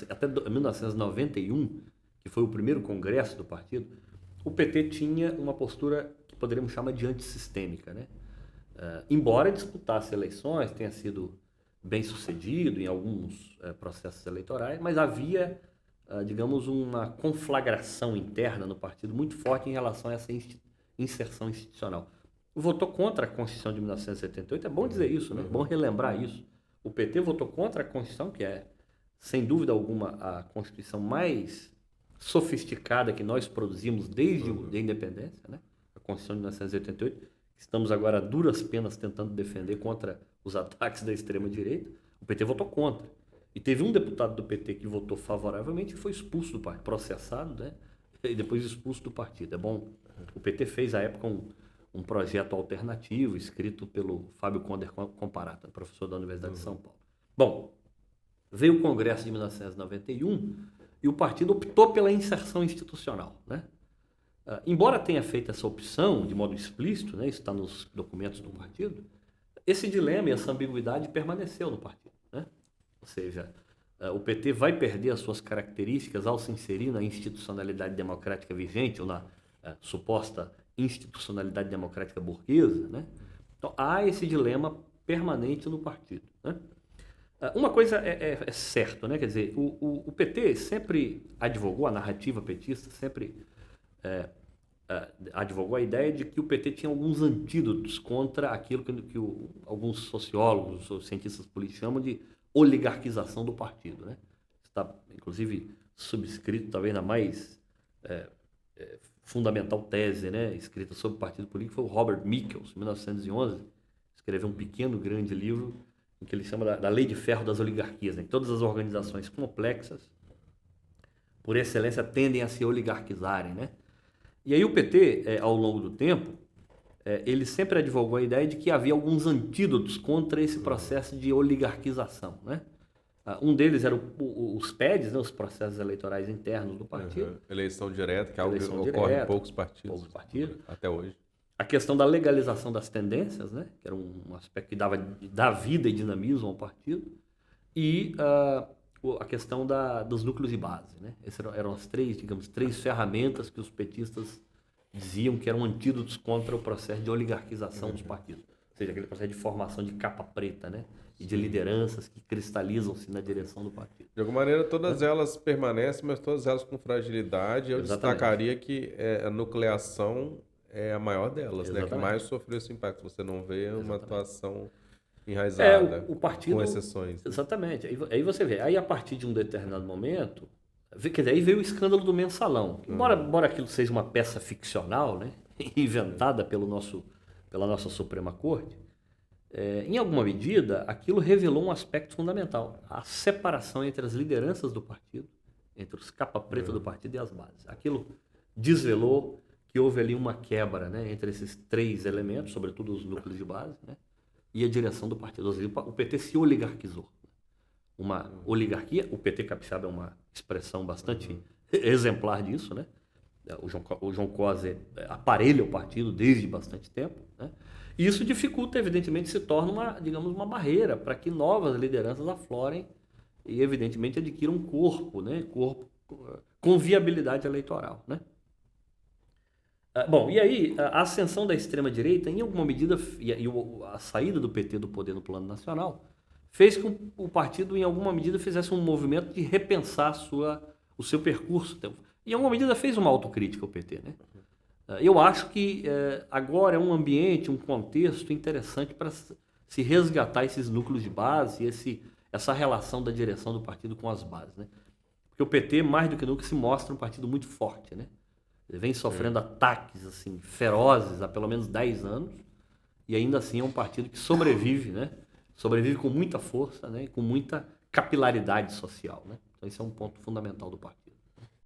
até 1991, que foi o primeiro congresso do partido, o PT tinha uma postura que poderíamos chamar de antissistêmica, né? Embora disputasse eleições, tenha sido bem sucedido em alguns processos eleitorais, mas havia, digamos, uma conflagração interna no partido muito forte em relação a essa inserção institucional. Votou contra a Constituição de 1978, é bom dizer isso, né? É bom relembrar isso. O PT votou contra a Constituição, que é, sem dúvida alguma, a Constituição mais sofisticada que nós produzimos desde a independência, né? A Constituição de 1988. Estamos agora a duras penas tentando defender contra os ataques da extrema-direita. O PT votou contra. E teve um deputado do PT que votou favoravelmente e foi expulso do partido, processado, né? E depois expulso do partido. É bom. O PT fez, à época, um projeto alternativo escrito pelo Fábio Conder Comparato, professor da Universidade de São Paulo. Bom, veio o Congresso de 1991 e o partido optou pela inserção institucional, né? Embora tenha feito essa opção de modo explícito, né, isso está nos documentos do partido, esse dilema e essa ambiguidade permaneceu no partido, né? Ou seja, o PT vai perder as suas características ao se inserir na institucionalidade democrática vigente ou na suposta institucionalidade democrática burguesa, né? Então há esse dilema permanente no partido, né? Uma coisa é certa, né? Quer dizer, o PT sempre advogou, a narrativa petista sempre advogou a ideia de que o PT tinha alguns antídotos contra aquilo que alguns sociólogos ou cientistas políticos chamam de oligarquização do partido, né? Está, inclusive, subscrito talvez na mais fundamental tese, né, escrita sobre o partido político, foi o Robert Michels, em 1911, escreveu um pequeno, grande livro em que ele chama da Lei de Ferro das Oligarquias, né? Todas as organizações complexas, por excelência, tendem a se oligarquizarem, né? E aí o PT, ao longo do tempo, ele sempre advogou a ideia de que havia alguns antídotos contra esse processo de oligarquização, né? Um deles era os PEDs, né, os processos eleitorais internos do partido. Eleição direta, que é algo que ocorre em poucos partidos até hoje. A questão da legalização das tendências, né, que era um aspecto que dá vida e dinamismo ao partido. E a questão dos núcleos de base, né? Essas eram as três ferramentas que os petistas diziam que eram antídotos contra o processo de oligarquização dos partidos. Ou seja, aquele processo de formação de capa preta, né? E de lideranças que cristalizam-se na direção do partido. De alguma maneira, todas elas permanecem, mas todas elas com fragilidade. Eu destacaria que a nucleação é a maior delas, né? Que mais sofreu esse impacto. Você não vê uma atuação enraizada, o partido, com exceções. Exatamente. Aí você vê, aí a partir de um determinado momento, quer dizer, aí veio o escândalo do mensalão. Embora aquilo seja uma peça ficcional, né? Inventada pela nossa Suprema Corte, em alguma medida, aquilo revelou um aspecto fundamental, a separação entre as lideranças do partido, entre os capa preta do partido e as bases. Aquilo desvelou que houve ali uma quebra, né, entre esses três elementos, sobretudo os núcleos de base, né, e a direção do partido. Ou seja, o PT se oligarquizou. Uma oligarquia, o PT capixaba é uma expressão bastante exemplar disso, né? O João Coser aparelha o partido desde bastante tempo, né? E isso dificulta, evidentemente, se torna uma barreira para que novas lideranças aflorem e, evidentemente, adquiram corpo, né? Corpo com viabilidade eleitoral, né? Bom, e aí a ascensão da extrema-direita, em alguma medida, e a saída do PT do poder no plano nacional, fez com que o partido, em alguma medida, fizesse um movimento de repensar o seu percurso. Em alguma medida fez uma autocrítica ao PT, né? Eu acho que agora é um ambiente, um contexto interessante para se resgatar esses núcleos de base e essa relação da direção do partido com as bases, né? Porque o PT, mais do que nunca, se mostra um partido muito forte, né? Ele vem sofrendo ataques assim, ferozes há pelo menos 10 anos e ainda assim é um partido que sobrevive, né? Sobrevive com muita força, né? E com muita capilaridade social, né? Então esse é um ponto fundamental do partido.